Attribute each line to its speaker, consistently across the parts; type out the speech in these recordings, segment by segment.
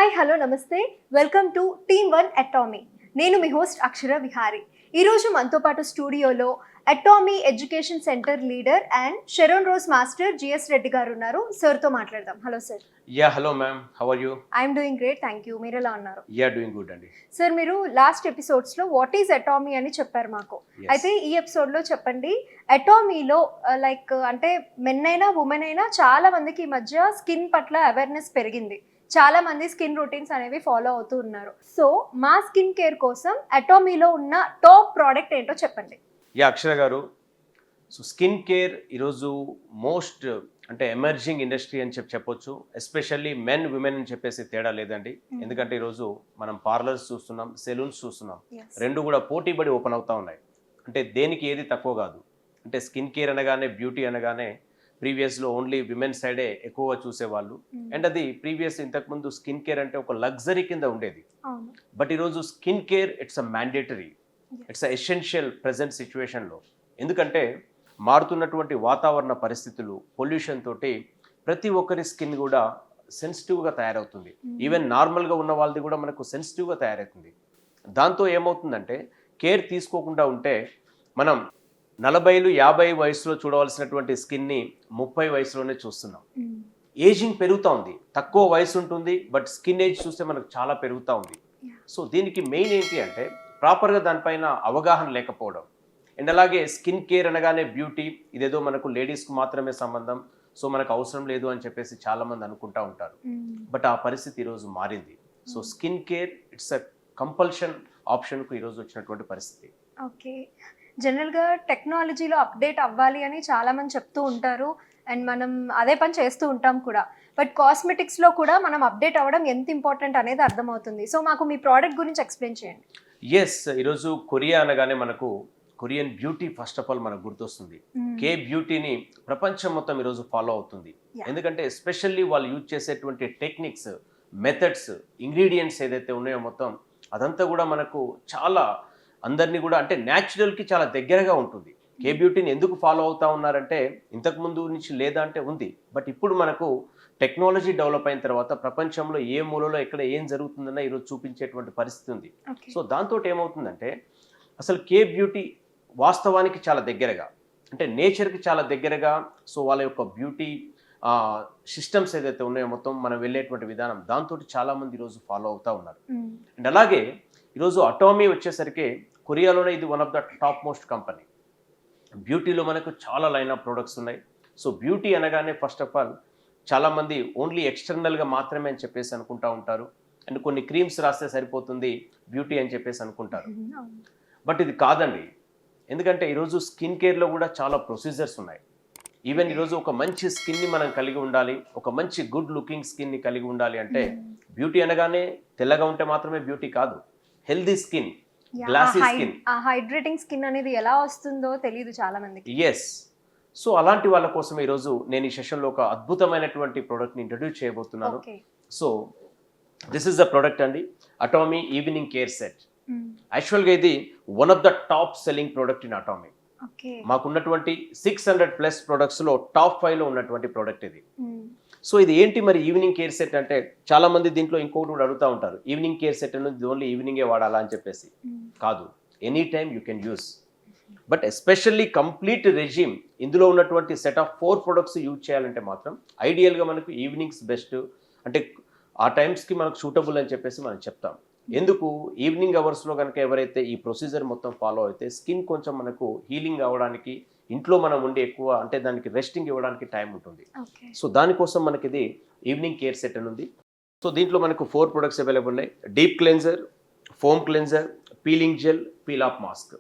Speaker 1: Hi hello నమస్తే welcome to team one Atomy. నేను మీ హోస్ట్ అక్షర విహారీ. ఈరోజు మనతో పాటు స్టూడియోలో Atomy education centre leader and Sharon Rose master GS Reddy garu ఉన్నారు. సార్తో మాట్లాడదాం. Hello sir.
Speaker 2: Hello ma'am, how are you?
Speaker 1: I'm doing great, thank you. మీరు ఎలా ఉన్నారు?
Speaker 2: డూయింగ్ గుడ్ అండి.
Speaker 1: సార్, మీరు లాస్ట్ ఎపిసోడ్స్లో వాట్ ఈజ్ అటామీ అని చెప్పారు మాకు. అయితే ఈ ఎపిసోడ్లో చెప్పండి, అటామీలో లైక్ అంటే మెన్ అయినా ఉమెన్ అయినా చాలా మందికి ఈ మధ్య స్కిన్ పట్ల అవేర్నెస్ పెరిగింది. చాలా మంది స్కిన్ రొటీన్స్ అనేవి ఫాలో అవుతూ ఉన్నారు. సో మా స్కిన్ కేర్ కోసం అటామీలో ఉన్న టాప్ ప్రోడక్ట్ ఏంటో చెప్పండి.
Speaker 2: అక్షర గారు, సో స్కిన్ కేర్ ఈరోజు మోస్ట్ అంటే ఎమర్జింగ్ ఇండస్ట్రీ అని చెప్పొచ్చు. ఎస్పెషల్లీ మెన్ విమెన్ అని చెప్పేసి తేడా లేదండి. ఎందుకంటే ఈరోజు మనం పార్లర్స్ చూస్తున్నాం, సెలూన్స్ చూస్తున్నాం, రెండు కూడా పోటీపడి ఓపెన్ అవుతా ఉన్నాయి. అంటే దేనికి ఏది తక్కువ కాదు. అంటే స్కిన్ కేర్ అనగానే, బ్యూటీ అనగానే ప్రీవియస్లో ఓన్లీ విమెన్ సైడే ఎక్కువగా చూసేవాళ్ళు. అండ్ అది ప్రీవియస్ ఇంతకుముందు స్కిన్ కేర్ అంటే ఒక లగ్జరీ కింద ఉండేది. బట్ ఈరోజు skin care it's a mandatory, it's a essential present సిచ్యువేషన్లో. ఎందుకంటే మారుతున్నటువంటి వాతావరణ పరిస్థితులు, పొల్యూషన్ తోటి ప్రతి ఒక్కరి స్కిన్ కూడా సెన్సిటివ్గా తయారవుతుంది. ఈవెన్ నార్మల్గా ఉన్న వాళ్ళది కూడా మనకు సెన్సిటివ్గా తయారవుతుంది. దాంతో ఏమవుతుందంటే కేర్ తీసుకోకుండా ఉంటే మనం 40-50 వయసులో చూడవలసినటువంటి స్కిన్ని 30 వయసులోనే చూస్తున్నాం. ఏజింగ్ పెరుగుతూ ఉంది. తక్కువ వయసు ఉంటుంది, బట్ స్కిన్ ఏజ్ చూస్తే మనకు చాలా పెరుగుతూ ఉంది. సో దీనికి మెయిన్ ఏంటి అంటే ప్రాపర్గా దానిపైన అవగాహన లేకపోవడం. అండ్ అలాగే స్కిన్ కేర్ అనగానే బ్యూటీ, ఇదేదో మనకు లేడీస్కి మాత్రమే సంబంధం, సో మనకు అవసరం లేదు అని చెప్పేసి చాలామంది అనుకుంటా ఉంటారు. బట్ ఆ పరిస్థితి ఈరోజు మారింది. So skin care it's a compulsion ఆప్షన్కు ఈరోజు వచ్చినటువంటి పరిస్థితి.
Speaker 1: ఓకే, జనరల్గా టెక్నాలజీలో అప్డేట్ అవ్వాలి అని చాలామంది చెప్తూ ఉంటారు, అండ్ మనం అదే పని చేస్తూ ఉంటాం కూడా. బట్ కాస్మెటిక్స్లో కూడా మనం అప్డేట్ అవ్వడం ఎంత ఇంపార్టెంట్ అనేది అర్థమవుతుంది. సో మాకు మీ ప్రోడక్ట్ గురించి ఎక్స్ప్లెయిన్ చేయండి.
Speaker 2: ఈరోజు కొరియా అనగానే మనకు Korean beauty first of all మనకు గుర్తొస్తుంది. కే బ్యూటీని ప్రపంచం మొత్తం ఈరోజు ఫాలో అవుతుంది. ఎందుకంటే ఎస్పెషల్లీ వాళ్ళు యూజ్ చేసేటువంటి టెక్నిక్స్, మెథడ్స్, ఇంగ్రీడియంట్స్ ఏదైతే ఉన్నాయో మొత్తం అదంతా కూడా మనకు చాలా అందరినీ కూడా అంటే న్యాచురల్కి చాలా దగ్గరగా ఉంటుంది. కే బ్యూటీని ఎందుకు ఫాలో అవుతా ఉన్నారంటే ఇంతకుముందు నుంచి లేదా అంటే ఉంది, బట్ ఇప్పుడు మనకు టెక్నాలజీ డెవలప్ అయిన తర్వాత ప్రపంచంలో ఏ మూలలో ఎక్కడ ఏం జరుగుతుందన్న ఈరోజు చూపించేటువంటి పరిస్థితి ఉంది. సో దాంతో ఏమవుతుందంటే అసలు కే బ్యూటీ వాస్తవానికి చాలా దగ్గరగా, అంటే నేచర్కి చాలా దగ్గరగా, సో వాళ్ళ యొక్క బ్యూటీ సిస్టమ్స్ ఏదైతే ఉన్నాయో మొత్తం మనం వెళ్ళేటువంటి విధానం, దాంతో చాలామంది ఈరోజు ఫాలో అవుతూ ఉన్నారు. అండ్ అలాగే ఈరోజు అటామీ వచ్చేసరికి కొరియాలోనే ఇది one of the top most company. బ్యూటీలో మనకు చాలా లైన్ ఆఫ్ ప్రొడక్ట్స్ ఉన్నాయి. సో బ్యూటీ అనగానే ఫస్ట్ ఆఫ్ ఆల్ చాలామంది ఓన్లీ ఎక్స్టర్నల్గా మాత్రమే అని చెప్పేసి అనుకుంటూ ఉంటారు. అండ్ కొన్ని క్రీమ్స్ రాస్తే సరిపోతుంది బ్యూటీ అని చెప్పేసి అనుకుంటారు. బట్ ఇది కాదండి. ఎందుకంటే ఈరోజు స్కిన్ కేర్లో కూడా చాలా ప్రొసీజర్స్ ఉన్నాయి. ఈవెన్ ఈరోజు ఒక మంచి స్కిన్ని మనం కలిగి ఉండాలి, ఒక మంచి గుడ్ లుకింగ్ స్కిన్ని కలిగి ఉండాలి అంటే బ్యూటీ అనగానే తెల్లగా ఉంటే మాత్రమే బ్యూటీ కాదు. Healthy skin, glassy skin,
Speaker 1: hydrating skin అనేది ఎలా వస్తుందో తెలియదు చాలా మందికి.
Speaker 2: సో అలాంటి వాళ్ళ కోసం ఈరోజు నేను ఈ సెషన్లో ఒక అద్భుతమైనటువంటి ప్రోడక్ట్ని ఇంట్రడ్యూస్ చేయబోతున్నాను. So this is the product అండి, అటామీ ఈవినింగ్ కేర్ సెట్. యాక్చువల్గా ఇది one of the top selling product in Atomy. మాకున్నటువంటి 600+ ప్రొడక్ట్స్లో టాప్ 5లో ఉన్నటువంటి ప్రోడక్ట్ ఇది. సో ఇది ఏంటి మరి ఈవినింగ్ కేర్ సెట్ అంటే చాలా మంది దీంట్లో ఇంకొకటి కూడా అడుగుతూ ఉంటారు, ఈవినింగ్ కేర్ సెట్ అనేది ఓన్లీ ఈవినింగే వాడాలా అని చెప్పేసి. కాదు, any time you can use. But especially complete resume ఇందులో ఉన్నటువంటి సెట్ ఆఫ్ 4 ప్రొడక్ట్స్ యూజ్ చేయాలంటే మాత్రం ఐడియల్గా మనకు ఈవినింగ్స్ బెస్ట్, అంటే ఆ టైమ్స్కి మనకు సూటబుల్ అని చెప్పేసి మనం చెప్తాం. ఎందుకు, ఈవినింగ్ అవర్స్లో కనుక ఎవరైతే ఈ ప్రొసీజర్ మొత్తం ఫాలో అయితే స్కిన్ కొంచెం మనకు హీలింగ్ అవ్వడానికి, ఇంట్లో మనం ఉండి ఎక్కువ అంటే దానికి రెస్టింగ్ ఇవ్వడానికి టైం ఉంటుంది. సో దానికోసం మనకి ఇది ఈవినింగ్ కేర్ సెట్ అని ఉంది. సో దీంట్లో మనకు 4 ప్రొడక్ట్స్ అవైలబుల్ ఉన్నాయి. Deep cleanser, foam cleanser, peeling gel, peel off mask.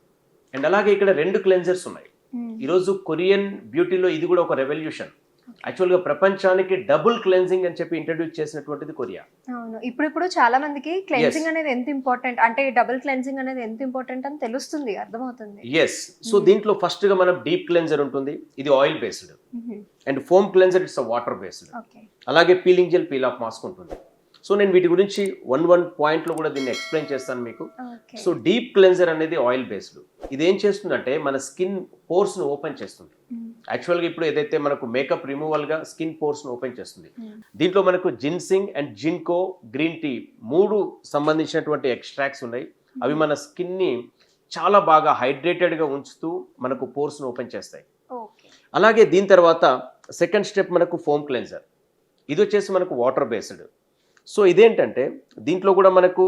Speaker 2: And అలాగే ఇక్కడ 2 క్లెన్జర్స్ ఉన్నాయి. ఈరోజు కొరియన్ బ్యూటీలో ఇది కూడా ఒక రెవల్యూషన్. యాక్చువల్గా ప్రపంచానికి డబుల్ క్లెన్జింగ్ అని చెప్పి ఇంట్రడ్యూస్ చేసినటువంటిది కొరియా.
Speaker 1: అవును, ఇప్పుడు చాలా మందికి క్లెన్జింగ్ అనేది ఎంత ఇంపార్టెంట్, అంటే డబుల్ క్లెన్జింగ్ అనేది ఎంత ఇంపార్టెంట్ అని తెలుస్తుంది, అర్థమవుతుంది.
Speaker 2: సో దీంట్లో ఫస్ట్ గా మనం డీప్ క్లెన్జర్ ఉంటుంది, ఇది oil based. And foam cleanser it's water based. అలాగే peeling gel, peel off mask ఉంటుంది. సో నేను వీటి గురించి 1 పాయింట్లో కూడా దీన్ని ఎక్స్ప్లెయిన్ చేస్తాను మీకు. సో డీప్ క్లెన్జర్ అనేది ఆయిల్ బేస్డ్. ఇది ఏం చేస్తుందంటే మన స్కిన్ పోర్స్ను ఓపెన్ చేస్తుంది. యాక్చువల్గా ఇప్పుడు ఏదైతే మనకు మేకప్ రిమూవల్గా స్కిన్ పోర్స్ను ఓపెన్ చేస్తుంది. దీంట్లో మనకు ginseng and GENCO green tea 3 సంబంధించినటువంటి ఎక్స్ట్రాక్ట్స్ ఉన్నాయి. అవి మన స్కిన్ని చాలా బాగా హైడ్రేటెడ్గా ఉంచుతూ మనకు పోర్స్ను ఓపెన్ చేస్తాయి. అలాగే దీని తర్వాత సెకండ్ స్టెప్ మనకు ఫోమ్ క్లెన్జర్. ఇది వచ్చేసి మనకు వాటర్ బేస్డ్. సో ఇదేంటంటే దీంట్లో కూడా మనకు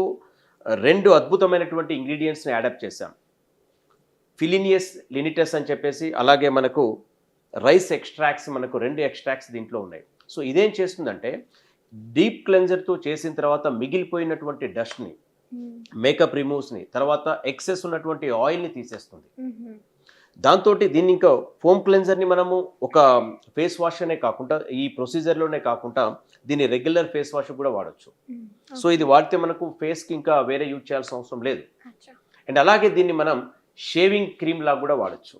Speaker 2: 2 అద్భుతమైనటువంటి ఇంగ్రీడియంట్స్ని యాడప్ చేశాం. ఫిలినియస్ లినిటస్ అని చెప్పేసి, అలాగే మనకు రైస్ ఎక్స్ట్రాక్ట్స్, మనకు 2 ఎక్స్ట్రాక్ట్స్ దీంట్లో ఉన్నాయి. సో ఇదేం చేస్తుందంటే డీప్ క్లెన్జర్తో చేసిన తర్వాత మిగిలిపోయినటువంటి డస్ట్ని, మేకప్ రిమూవ్స్ని, తర్వాత ఎక్సెస్ ఉన్నటువంటి ఆయిల్ని తీసేస్తుంది. దాంతో దీన్ని ఇంకా ఫోమ్ క్లెన్జర్ని మనము ఒక ఫేస్ వాష్ అనే కాకుండా, ఈ ప్రొసీజర్లోనే కాకుండా దీన్ని రెగ్యులర్ ఫేస్ వాష్ కూడా వాడచ్చు. సో ఇది వాడితే మనకు ఫేస్కి ఇంకా వేరే యూజ్ చేయాల్సిన అవసరం లేదు. అండ్ అలాగే దీన్ని మనం షేవింగ్ క్రీమ్ లాగా కూడా వాడచ్చు.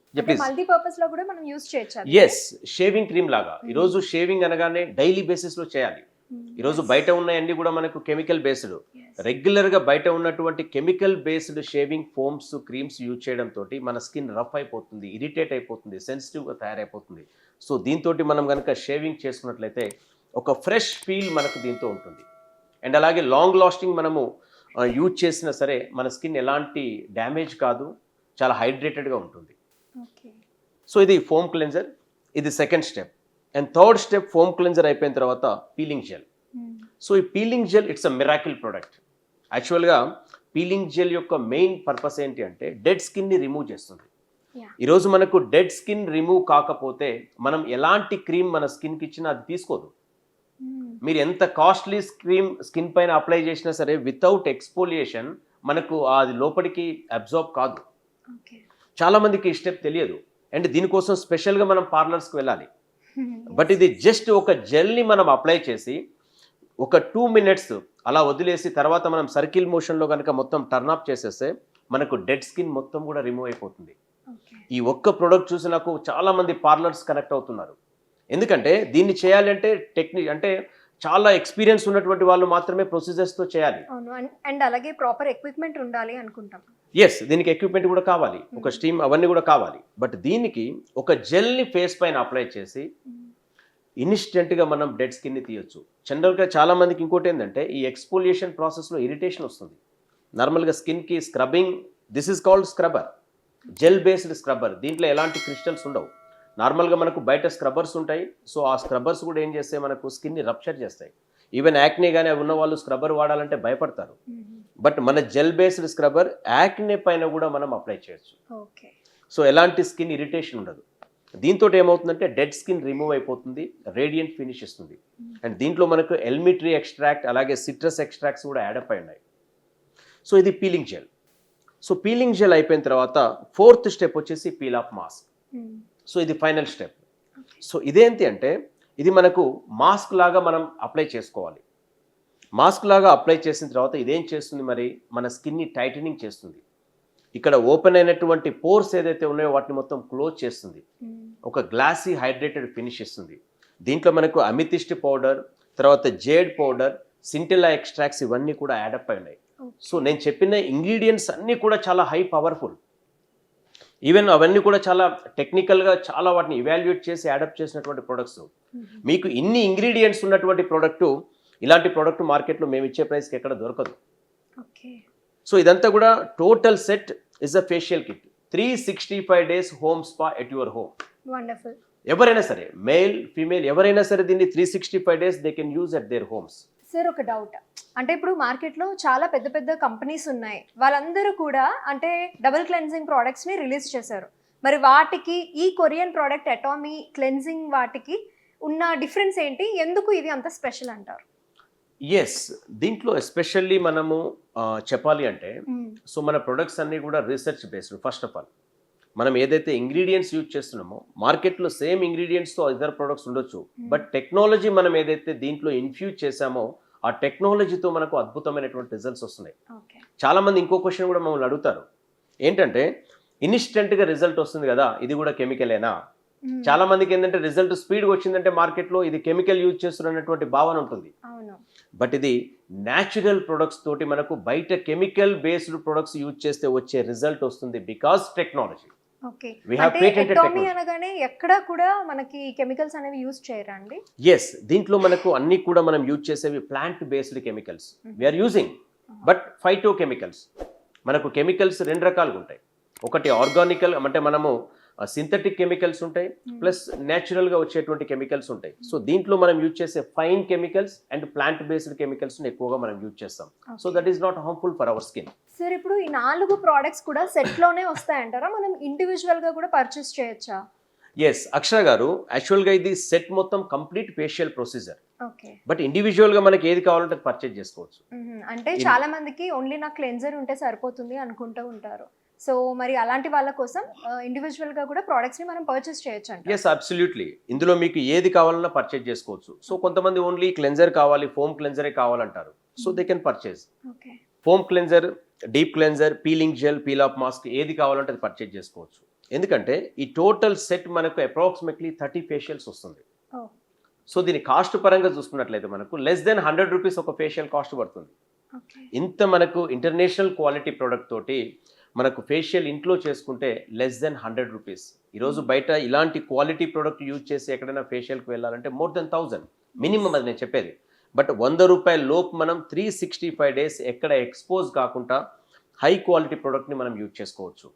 Speaker 1: మల్టీపర్పస్ లో కూడా మనం యూజ్ చేయొచ్చు.
Speaker 2: ఎస్, షేవింగ్ క్రీమ్ లాగా. ఈరోజు షేవింగ్ అనగానే డైలీ బేసిస్ లో చేయాలి. ఈరోజు బయట ఉన్నాయన్నీ కూడా మనకు కెమికల్ బేస్డ్. రెగ్యులర్గా బయట ఉన్నటువంటి chemical based shaving firms, creams use చేయడం తోటి మన స్కిన్ రఫ్ అయిపోతుంది, ఇరిటేట్ అయిపోతుంది, సెన్సిటివ్గా తయారైపోతుంది. సో దీంతో మనం కనుక షేవింగ్ చేసుకున్నట్లయితే ఒక ఫ్రెష్ ఫీల్ మనకు దీంతో ఉంటుంది. అండ్ అలాగే లాంగ్ లాస్టింగ్ మనము యూజ్ చేసినా సరే మన స్కిన్ ఎలాంటి డ్యామేజ్ కాదు, చాలా హైడ్రేటెడ్గా ఉంటుంది. సో ఇది ఫోమ్ క్లెన్జర్, ఇది second step. And third step foam cleanser అయిపోయిన తర్వాత పీలింగ్ జెల్. సో ఈ peeling gel it's a miracle product. యాక్చువల్గా పీలింగ్ జెల్ యొక్క మెయిన్ పర్పస్ ఏంటి అంటే డెడ్ స్కిన్ని రిమూవ్ చేస్తుంది. ఈరోజు మనకు డెడ్ స్కిన్ రిమూవ్ కాకపోతే మనం ఎలాంటి క్రీమ్ మన స్కిన్కి ఇచ్చినా అది తీసుకోదు. మీరు ఎంత కాస్ట్లీ క్రీమ్ స్కిన్ పైన అప్లై చేసినా సరే వితౌట్ ఎక్స్పోలియేషన్ మనకు అది లోపలికి అబ్జార్బ్ కాదు. చాలా మందికి ఈ స్టెప్ తెలియదు. అండ్ దీనికోసం స్పెషల్గా మనం పార్లర్స్కి వెళ్ళాలి. బట్ ఇది జస్ట్ ఒక జెల్ని మనం అప్లై చేసి ఒక 2 minutes అలా వదిలేసి తర్వాత మనం సర్కిల్ మోషన్లో కనుక మొత్తం టర్న్ ఆఫ్ చేసేస్తే మనకు డెడ్ స్కిన్ మొత్తం కూడా రిమూవ్ అయిపోతుంది. ఈ ఒక్క ప్రోడక్ట్ చూసి నాకు చాలా మంది పార్లర్స్ కనెక్ట్ అవుతున్నారు. ఎందుకంటే దీన్ని చేయాలి అంటే టెక్నిక్ అంటే చాలా ఎక్స్పీరియన్స్ ఉన్నటువంటి వాళ్ళు మాత్రమే ప్రొసీజర్స్తో చేయాలి.
Speaker 1: అండ్ అలాగే ప్రాపర్ ఎక్విప్మెంట్ ఉండాలి అనుకుంటాం.
Speaker 2: ఎస్, దీనికి ఎక్విప్మెంట్ కూడా కావాలి, ఒక స్టీమ్ అవన్నీ కూడా కావాలి. బట్ దీనికి ఒక జెల్ని ఫేస్ పైన అప్లై చేసి ఇన్స్టెంట్గా మనం డెడ్ స్కిన్ని తీయొచ్చు. జనరల్గా చాలా మందికి ఇంకోటి ఏంటంటే ఈ ఎక్స్పోలియేషన్ ప్రాసెస్లో ఇరిటేషన్ వస్తుంది. నార్మల్గా స్కిన్కి scrubbing, this is called scrubber, gel based scrubber. దీంట్లో ఎలాంటి క్రిస్టల్స్ ఉండవు. నార్మల్గా మనకు బయట స్క్రబ్బర్స్ ఉంటాయి. సో ఆ స్క్రబ్బర్స్ కూడా ఏం చేస్తాయి, మనకు స్కిన్ని రప్చర్ చేస్తాయి. ఈవెన్ యాక్నే కానీ అవి ఉన్న వాళ్ళు స్క్రబ్బర్ వాడాలంటే భయపడతారు. బట్ మన జెల్ బేస్డ్ స్క్రబ్బర్ యాక్నే పైన కూడా మనం అప్లై చేయొచ్చు. సో ఎలాంటి స్కిన్ ఇరిటేషన్ ఉండదు. దీంతో ఏమవుతుందంటే డెడ్ స్కిన్ రిమూవ్ అయిపోతుంది, రేడియంట్ ఫినిష్ ఇస్తుంది. అండ్ దీంట్లో మనకు ఎల్మిట్రీ ఎక్స్ట్రాక్ట్, అలాగే సిట్రస్ ఎక్స్ట్రాక్ట్స్ కూడా యాడప్ అయి ఉన్నాయి. సో ఇది peeling gel. So peeling gel అయిపోయిన తర్వాత ఫోర్త్ స్టెప్ వచ్చేసి పీల్ ఆఫ్ మాస్క్. సో ఇది ఫైనల్ స్టెప్. సో ఇదేంటి అంటే ఇది మనకు మాస్క్ లాగా మనం అప్లై చేసుకోవాలి. మాస్క్ లాగా అప్లై చేసిన తర్వాత ఇదేం చేస్తుంది, మరి మన స్కిన్ని టైటనింగ్ చేస్తుంది. ఇక్కడ ఓపెన్ అయినటువంటి పోర్స్ ఏదైతే ఉన్నాయో వాటిని మొత్తం క్లోజ్ చేస్తుంది. ఒక గ్లాసీ హైడ్రేటెడ్ ఫినిష్ ఇస్తుంది. దీంట్లో మనకు అమితిస్ట్ పౌడర్, తర్వాత జేడ్ పౌడర్, సింటిలా ఎక్స్ట్రాక్ట్స్ ఇవన్నీ కూడా యాడప్ అయి ఉన్నాయి. సో నేను చెప్పిన ఇంగ్రీడియంట్స్ అన్నీ కూడా చాలా హై పవర్ఫుల్. ఈవెన్ అవన్నీ కూడా చాలా టెక్నికల్గా చాలా వాటిని ఇవాల్యుయేట్ చేసి యాడప్ చేసినటువంటి ప్రొడక్ట్స్. మీకు ఇన్ని ఇంగ్రీడియంట్స్ ఉన్నటువంటి ప్రోడక్ట్, ఇలాంటి ప్రోడక్ట్ మార్కెట్లో మేము ఇచ్చే ప్రైస్కి ఎక్కడ దొరకదు. సో ఇదంతా కూడా total set is a facial kit, 365 days home spa at your home.
Speaker 1: Wonderful.
Speaker 2: ఎవరైనా సరే, మేల్ ఫీమేల్ ఎవరైనా సరే దీన్ని 365 days they can use at there homes.
Speaker 1: Sir ఒక డౌట్, అంటే ఇప్పుడు మార్కెట్లో చాలా పెద్ద పెద్ద కంపెనీస్ ఉన్నాయి, వాళ్ళందరూ కూడా అంటే డబుల్ క్లెన్జింగ్ ప్రోడక్ట్స్ని రిలీజ్ చేశారు. మరి వాటికి ఈ కొరియన్ ప్రోడక్ట్ అటామీ క్లెన్జింగ్ వాటికి ఉన్న డిఫరెన్స్ ఏంటి, ఎందుకు ఇది అంత స్పెషల్ అంటారు?
Speaker 2: ఎస్, దీంట్లో ఎస్పెషల్లీ మనము చెప్పాలి అంటే సో మన ప్రొడక్ట్స్ అన్నీ కూడా research based. First of all మనం ఏదైతే ఇంగ్రీడియంట్స్ యూజ్ చేస్తున్నామో మార్కెట్లో సేమ్ ఇంగ్రీడియంట్స్తో ఇతర ప్రొడక్ట్స్ ఉండొచ్చు, బట్ టెక్నాలజీ మనం ఏదైతే దీంట్లో ఇన్ఫ్యూజ్ చేసామో ఆ టెక్నాలజీతో మనకు అద్భుతమైనటువంటి రిజల్ట్స్ వస్తున్నాయి. చాలా మంది ఇంకో క్వశ్చన్ కూడా మమ్మల్ని అడుగుతారు, ఏంటంటే ఇన్స్టెంట్గా రిజల్ట్ వస్తుంది కదా, ఇది కూడా కెమికలేనా? చాలా మందికి ఏంటంటే రిజల్ట్ స్పీడ్గా వచ్చిందంటే మార్కెట్లో ఇది కెమికల్ యూజ్ చేస్తున్నటువంటి భావన ఉంటుంది. బట్ ఇది న్యాచురల్ ప్రొడక్ట్స్ తోటి మనకు బయట కెమికల్ బేస్డ్ ప్రొడక్ట్స్ యూజ్ చేస్తే వచ్చే రిజల్ట్ వస్తుంది because technology.
Speaker 1: Okay.
Speaker 2: We have
Speaker 1: అంటే
Speaker 2: patented
Speaker 1: ఎటామీ
Speaker 2: technology.
Speaker 1: అనగానే ఎక్కడ కూడా మనకి కెమికల్స్ అనేవి యూజ్ చేయరా అండి?
Speaker 2: ఎస్, దీంట్లో మనకు అన్ని కూడా మనం యూజ్ చేసేవి plant based chemicals we are using, but phyto chemicals. మనకు కెమికల్స్ రెండు రకాలుగా ఉంటాయి. ఒకటి ఆర్గానికల్ అంటే మనము సింథటిక్ కెమికల్స్ ఉంటాయి, ప్లస్ న్యాచురల్గా వచ్చేటువంటి కెమికల్స్ ఉంటాయి. సో దీంట్లో మనం యూజ్ చేసే fine chemicals and plant based chemicals ఎక్కువగా మనం యూజ్ చేస్తాం. So that is not harmful for our skin.
Speaker 1: Sir ఇప్పుడు ఈ 4 ప్రోడక్ట్స్ కూడా సెట్ లోనే వస్తాయంటారా? మనం ఇండివిజువల్ గా కూడా పర్చేస్ చేయొచ్చా?
Speaker 2: ఎస్ అక్షర గారు, యాక్చువల్గా ఇది సెట్ మొత్తం complete facial procedure,
Speaker 1: okay.
Speaker 2: But ఇండివిజువల్గా మనకి ఏది కావాలంటే పర్చేజ్ చేసుకోవచ్చు.
Speaker 1: అంటే చాలా మందికి ఓన్లీ నాకు క్లెన్జర్ ఉంటే సరిపోతుంది అనుకుంటూ ఉంటారు. సో మరి అలాంటి వాళ్ళ కోసం ఇండివిజువల్ గా కూడా ప్రొడక్ట్స్ ని మనం పర్చేస్ చేయొచ్చు అంట.
Speaker 2: ఎస్ అబ్సల్యూట్లీ, ఇందులో మీకు ఏది కావాలన్నా పర్చేజ్ చేసుకోవచ్చు. సో కొంతమంది ఓన్లీ క్లెన్జర్ కావాలి, ఫోమ్ క్లెన్జరే కావాలంటారు. So they can purchase
Speaker 1: okay.
Speaker 2: Foam cleanser, deep cleanser, peeling gel, peel off mask ఏది కావాలంటే అది పర్చేజ్ చేసుకోవచ్చు. ఎందుకంటే ఈ టోటల్ సెట్ మనకు అప్రాక్సిమేట్లీ 30 ఫేషియల్స్ వస్తుంది. సో దీని కాస్ట్ పరంగా చూసుకున్నట్లయితే మనకు లెస్ దెన్ 100 రూపీస్ ఒక ఫేషియల్ కాస్ట్ పడుతుంది. ఇంత మనకు ఇంటర్నేషనల్ క్వాలిటీ ప్రోడక్ట్ తోటి మనకు ఫేషియల్ ఇంట్లో చేసుకుంటే లెస్ దెన్ 100 రూపీస్. ఈరోజు బయట ఇలాంటి క్వాలిటీ ప్రోడక్ట్ యూజ్ చేసి ఎక్కడైనా ఫేషియల్కి వెళ్ళాలంటే మోర్ దెన్ 1000 మినిమం, అది నేను చెప్పేది. బట్ 100 రూపాయల లోపు మనం 365 డేస్ ఎక్కడ ఎక్స్పోజ్ కాకుండా హై క్వాలిటీ ప్రోడక్ట్ని మనం యూజ్ చేసుకోవచ్చు.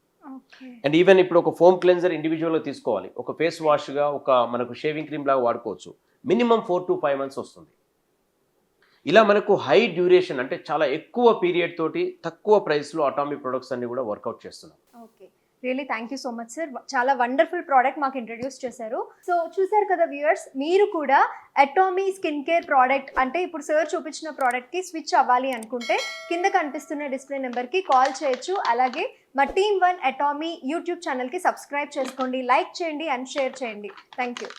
Speaker 2: అండ్ ఈవెన్ ఇప్పుడు ఒక ఫోమ్ క్లెన్జర్ ఇండివిజువల్గా తీసుకోవాలి, ఒక ఫేస్ వాష్గా, ఒక మనకు షేవింగ్ క్రీమ్ లాగా వాడుకోవచ్చు. మినిమం 4 to 5 months వస్తుంది. ఇలా మనకు హై డ్యూరేషన్ అంటే చాలా ఎక్కువ పీరియడ్ తోటి తక్కువ ప్రైస్లో అటామీ ప్రొడక్ట్స్ అన్ని కూడా వర్కౌట్ చేస్తున్నాం.
Speaker 1: Okay, really thank you so much sir. చాలా వండర్ఫుల్ ప్రోడక్ట్ మాకు ఇంట్రడ్యూస్ చేశారు. సో చూసారు కదా వ్యూయర్స్, మీరు కూడా అటామీ స్కిన్ కేర్ ప్రోడక్ట్ అంటే ఇప్పుడు సార్ చూపించిన ప్రోడక్ట్కి స్విచ్ అవ్వాలి అనుకుంటే కింద కనిపిస్తున్న డిస్ప్లే నెంబర్కి కాల్ చేయొచ్చు. అలాగే మా టీమ్ 1 అటామీ యూట్యూబ్ ఛానల్కి సబ్స్క్రైబ్ చేసుకోండి, లైక్ చేయండి అండ్ షేర్ చేయండి. Thank you.